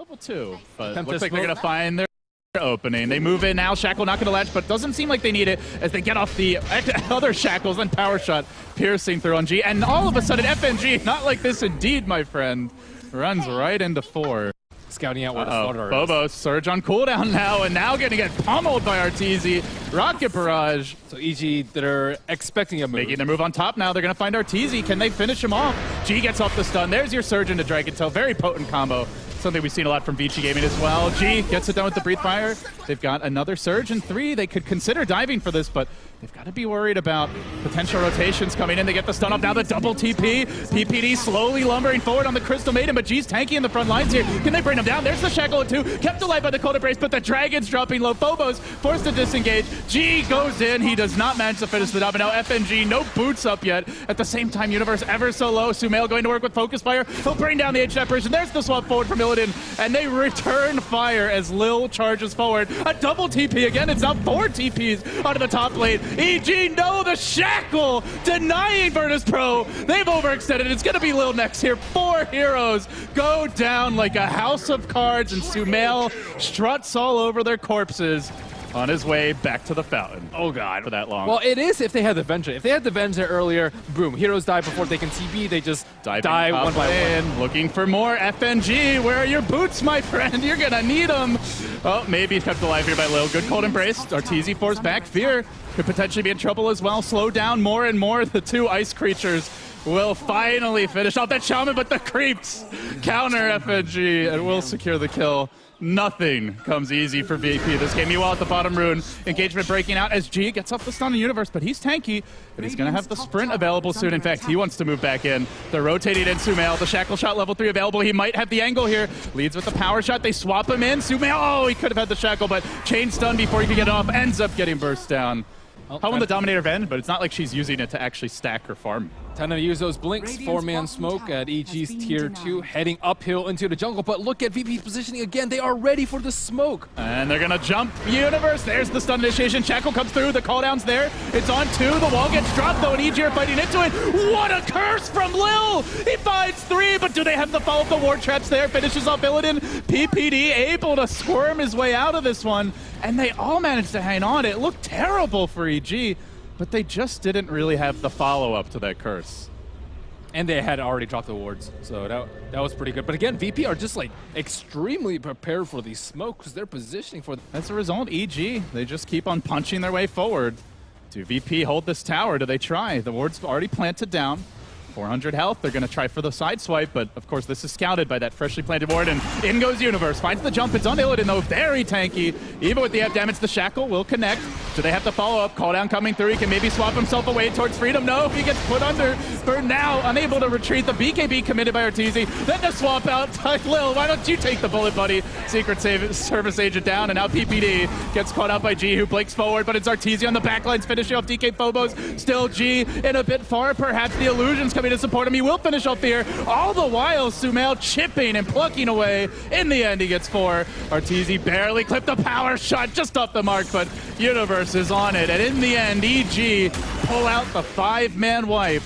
level 2, but looks like they're going to find their opening. They move in now. Shackle not going to latch, but doesn't seem like they need it as they get off the other shackles. Then power shot piercing through on G. And all of a sudden, FNG, not like this indeed, my friend, runs right into 4. Scouting out where the slaughter is. Bobo, surge on cooldown now, and now going to get pummeled by Arteezy. Rocket Barrage. So EG, they're expecting a move. Making their move on top now. They're going to find Arteezy. Can they finish him off? G gets off the stun. There's your surge into Dragon Tail. Very potent combo. Something we've seen a lot from Vici Gaming as well. G gets it done with the Breathe Fire. They've got another surge in 3. They could consider diving for this, but they've got to be worried about potential rotations coming in. They get the stun off now. The double TP. PPD slowly lumbering forward on the Crystal Maiden, but G's tanky in the front lines here. Can they bring him down? There's the Shackle at 2. Kept alive by the Cold Embrace, but the Dragon's dropping low. Phobos forced to disengage. G goes in. He does not manage to finish the dub. And now FNG, no boots up yet. At the same time, Universe ever so low. Sumail going to work with Focus Fire. He'll bring down the Edge Apparition. There's the swap forward from Illidan, and they return fire as Lil charges forward. A double TP again. It's now 4 TPs onto the top lane. EG, no, the Shackle denying Virtus Pro. They've overextended. It's going to be Lil next here. 4 heroes go down like a house of cards, and Sumail struts all over their corpses on his way back to the fountain. Oh god. For that long. Well, it is if they had the Venture. If they had the Venture earlier, boom, heroes die before they can TP, they just die one by one. Looking for more. FNG, where are your boots, my friend? You're gonna need them. Oh, maybe kept alive here by Lil. Good Cold Embrace. Arteezy forced back. Fear could potentially be in trouble as well. Slow down more and more. The 2 ice creatures will finally finish off that Shaman, but the creeps counter FNG and will secure the kill. Nothing comes easy for VP this game. Meanwhile, at the bottom rune, engagement breaking out as G gets off the stun in Universe, but he's tanky, and he's going to have the sprint available soon. In fact, he wants to move back in. They're rotating in Sumail. The Shackle Shot level 3 available. He might have the angle here. Leads with the power shot. They swap him in. Sumail, oh, he could have had the Shackle, but chain stun before he could get off. Ends up getting burst down. Home the Dominator Ven, but it's not like she's using it to actually stack or farm. Time to use those blinks. 4-man smoke at EG's tier 2, heading uphill into the jungle. But look at VP's positioning again. They are ready for the smoke. And they're gonna jump Universe. There's the stun initiation. Shackle comes through. The cooldown's there. It's on 2. The wall gets dropped though, and EG are fighting into it. What a curse from Lil! He finds 3, but do they have the follow-up? The ward traps there. Finishes off Illidan. PPD able to squirm his way out of this one, and they all managed to hang on. It looked terrible for EG, but they just didn't really have the follow-up to that curse. And they had already dropped the wards, so that was pretty good. But again, VP are just like extremely prepared for these smokes because they're positioning for them. As a result, EG, they just keep on punching their way forward. Do VP hold this tower? Do they try? The ward's already planted down. 400 health. They're going to try for the side swipe, but of course this is scouted by that freshly planted ward, and in goes Universe. Finds the jump. It's on Illidan though. Very tanky. Even with the F damage, the Shackle will connect. Do they have to follow up? Call down coming through. He can maybe swap himself away towards Freedom. No, he gets put under for now. Unable to retreat. The BKB committed by Arteezy. Then the swap out. Lil, why don't you take the bullet, buddy? Secret Service agent down, and now PPD gets caught out by G, who blinks forward, but it's Arteezy on the backlines finishing off DK Phobos. Still G in a bit far. Perhaps the illusion's coming to support him. He will finish off here. All the while, Sumail chipping and plucking away. In the end, he gets 4. Arteezy barely clipped the power shot just off the mark, but Universe is on it. And in the end, EG pull out the 5-man wipe.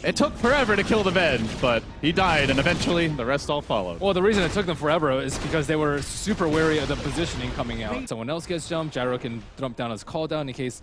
It took forever to kill the Venge, but he died, and eventually the rest all followed. Well, the reason it took them forever is because they were super wary of the positioning coming out. Someone else gets jumped, Gyro can dump down his call down in case,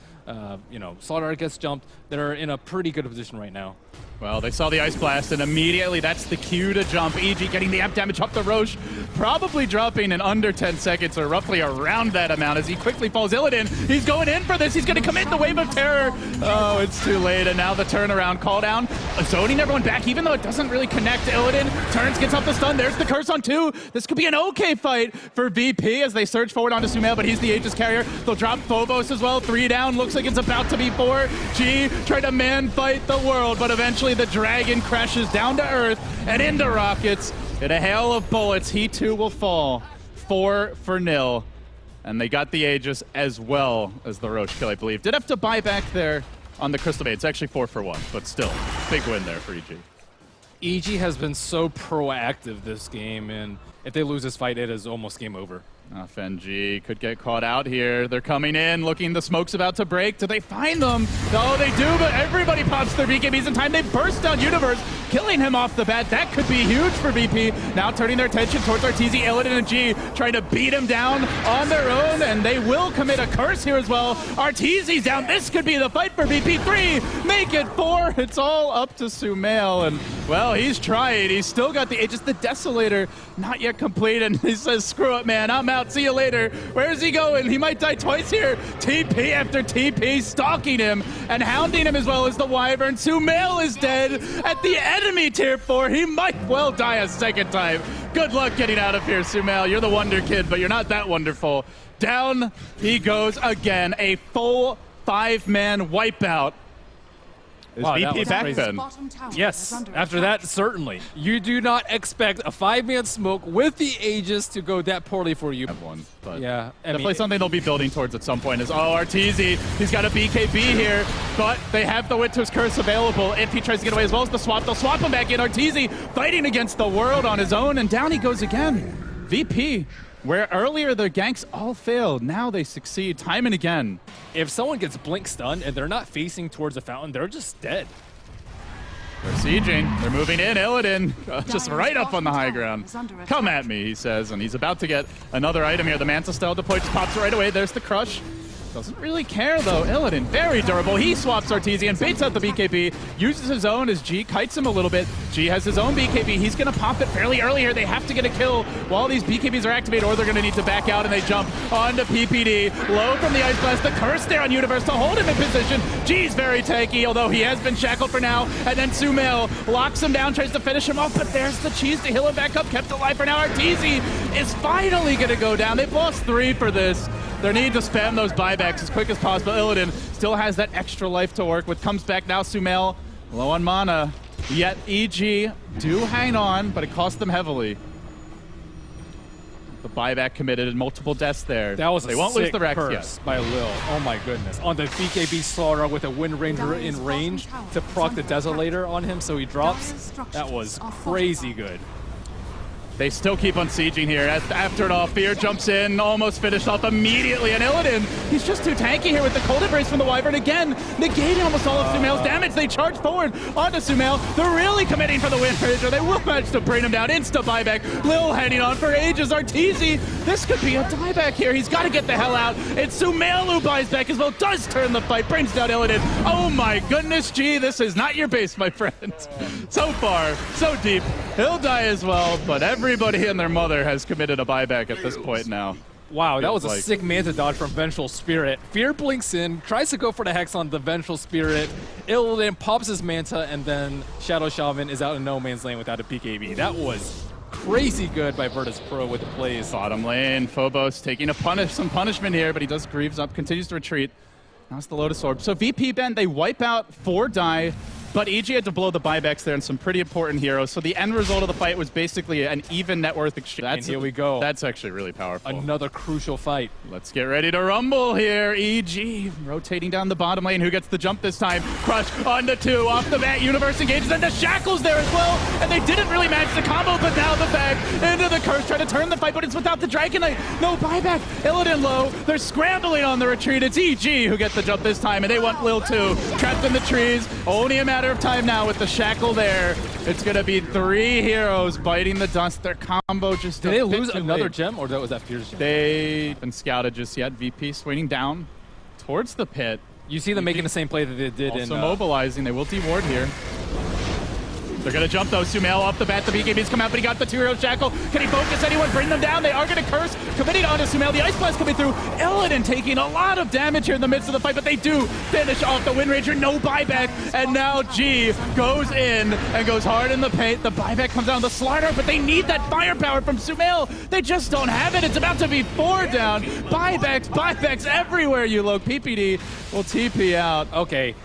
Slaughter gets jumped. They're in a pretty good position right now. Well, they saw the Ice Blast, and immediately that's the cue to jump. EG getting the amp damage up the Roche, probably dropping in under 10 seconds, or roughly around that amount as he quickly falls Illidan. He's going in for this. He's going to commit the Wave of Terror. Oh, it's too late, and now the turnaround call down. Zoning everyone back, even though it doesn't really connect. Illidan turns, gets off the stun. There's the curse on 2. This could be an okay fight for VP as they surge forward onto Sumail, but he's the Aegis carrier. They'll drop Phobos as well. 3 down. Looks like it's about to be 4. G tried to man fight the world, but eventually the Dragon crashes down to Earth and into Rockets. In a hail of bullets, he too will fall. 4-0. And they got the Aegis as well as the Roche kill, I believe. Did have to buy back there on the Crystal Maid. It's actually 4-1, but still, big win there for EG. EG has been so proactive this game, and if they lose this fight, it is almost game over. FNG could get caught out here. They're coming in, looking, the smoke's about to break. Do they find them? No, they do, but everybody pops their BKBs in time. They burst down Universe, killing him off the bat. That could be huge for VP. Now turning their attention towards Arteezy, Illidan, and G, trying to beat him down on their own, and they will commit a curse here as well. Arteezy's down. This could be the fight for VP. 3, make it 4. It's all up to Sumail, and, well, he's trying. He's still got the Aegis. The Desolator not yet complete, and he says, screw it, man. I'm out. See you later. Where's he going? He might die twice here. TP after TP, stalking him and hounding him as well as the Wyvern. Sumail is dead at the enemy tier 4. He might well die a second time. Good luck getting out of here, Sumail. You're the wonder kid, but you're not that wonderful. Down he goes again. A full 5-man wipeout. Is Wow, VP back crazy. then? Yes, after that, certainly. You do not expect a 5-man smoke with the Aegis to go that poorly for you. Have one, but Yeah, I definitely mean, something they'll be building towards at some point is, Arteezy, he's got a BKB here, but they have the Winter's Curse available. If he tries to get away as well as the swap, they'll swap him back in. Arteezy fighting against the world on his own, and down he goes again. VP, where earlier the ganks all failed, now they succeed time and again. if someone gets blink stunned and they're not facing towards the fountain, they're just dead. They're sieging, they're moving in. Illidan just right up on the high ground. Come at me, he says, and he's about to get another item here. The Manta style deploy just pops right away. There's the crush. Doesn't really care though. Illidan, very durable. He swaps Arteezy and baits out the BKB, uses his own as G kites him a little bit. G has his own BKB. He's gonna pop it fairly early here. They have to get a kill while these BKBs are activated, or they're gonna need to back out, and they jump onto PPD. Low from the Ice Blast, the curse there on Universe to hold him in position. G's very tanky, although he has been shackled for now. And then Sumail locks him down, tries to finish him off, but there's the cheese to heal him back up, kept alive for now. Arteezy is finally gonna go down. They've lost 3 for this. They need to spam those buybacks as quick as possible. Illidan still has that extra life to work with. Comes back now, Sumail, low on mana. Yet EG do hang on, but it cost them heavily. The buyback committed and multiple deaths there. That was they a won't lose sick the Rex curse yet. by Lil. Oh my goodness. On the BKB Slaughter with a Wind Ranger in range to proc the Desolator on him so he drops. That was crazy good. They still keep on sieging here. After it all, Fear jumps in, almost finished off immediately. And Illidan, he's just too tanky here with the Cold Embrace from the Wyvern again, negating almost all of Sumail's damage. They charge forward onto Sumail. They're really committing for the Wind Ranger. They will manage to bring him down. Insta buyback. Lil hanging on for ages. Arteezy, this could be a dieback here. He's got to get the hell out. It's Sumail who buys back as well. Does turn the fight. Brings down Illidan. Oh my goodness, G, this is not your base, my friend. So far, so deep. He'll die as well, but everybody and their mother has committed a buyback at this point now. Wow, that was a like- sick Manta dodge from Vengeful Spirit. Fear blinks in, tries to go for the Hex on the Vengeful Spirit. Illidan pops his Manta, and then Shadow Shaman is out in no man's lane without a PKB. That was crazy good by Virtus Pro with the plays. Bottom lane, Phobos taking some punishment here, but he does Greaves up, continues to retreat. Now it's the Lotus Orb. So VP Ben, they wipe out 4 die, but EG had to blow the buybacks there and some pretty important heroes. So the end result of the fight was basically an even net worth exchange. And here we go. That's actually really powerful. Another crucial fight. Let's get ready to rumble here. EG rotating down the bottom lane. Who gets the jump this time? Crush onto 2. Off the bat, Universe engages, and the Shackles there as well. And they didn't really match the combo, but now the back into the curse. Trying to turn the fight, but it's without the Dragon Knight. No buyback. Illidan low. They're scrambling on the retreat. It's EG who gets the jump this time, and they want Lil too. Trapped in the trees. Only a matter of time now with the shackle there. It's going to be 3 heroes biting the dust. Their combo just Did they lose another gem, or was that Fear's gem? They haven't scouted just yet. VP swinging down towards the pit. You see them making the same play that they did Also in... mobilizing. They will deward here. They're going to jump though. Sumail off the bat. The BKBs come out, but he got the 2-hero shackle. Can he focus anyone? Bring them down. They are going to curse. Committing onto Sumail. The Ice Blast coming through. Illidan taking a lot of damage here in the midst of the fight, but they do finish off the Wind Ranger. No buyback. And now G goes in and goes hard in the paint. The buyback comes down the Slaughter, but they need that firepower from Sumail. They just don't have it. It's about to be 4 down. Buybacks everywhere you look. PPD will TP out. Okay.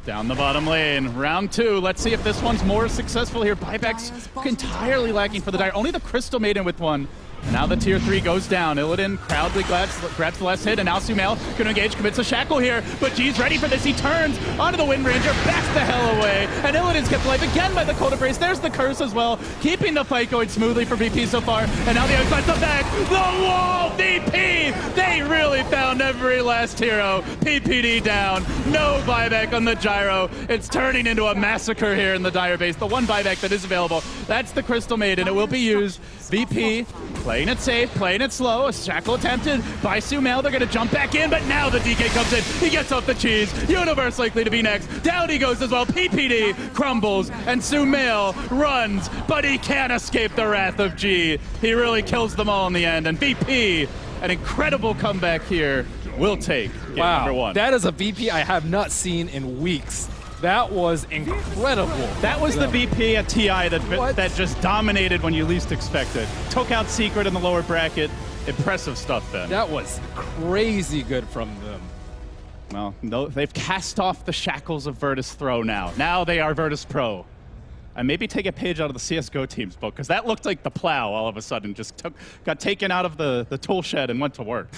Down the bottom lane, round 2. Let's see if this one's more successful here. Buybacks entirely lacking for the Dire. Only the Crystal Maiden with one. And now the tier 3 goes down. Illidan proudly grabs the last hit, and now Sumail gonna engage, commits a shackle here, but G's ready for this. He turns onto the Wind Ranger, backs the hell away, and Illidan's kept alive again by the Cold Embrace. There's the curse as well, keeping the fight going smoothly for VP so far, and now the other side's the back, the wall, VP! They really found every last hero. PPD down, no buyback on the gyro. It's turning into a massacre here in the Dire base. The one buyback that is available, that's the Crystal Maiden. It will be used. VP playing it safe, playing it slow. A shackle attempted by Sumail. They're going to jump back in, but now the DK comes in. He gets off the cheese. Universe likely to be next. Down he goes as well. PPD crumbles, and Sumail runs, but he can't escape the wrath of G. He really kills them all in the end, and VP, an incredible comeback here, will take game number 1. That is a VP I have not seen in weeks. That was incredible. That was the VP at TI that just dominated when you least expected. Took out Secret in the lower bracket. Impressive stuff, Ben. That was crazy good from them. Well, no, they've cast off the shackles of Virtus Throw now. Now they are Virtus Pro. And maybe take a page out of the CSGO team's book, because that looked like the plow all of a sudden. Just got taken out of the tool shed and went to work.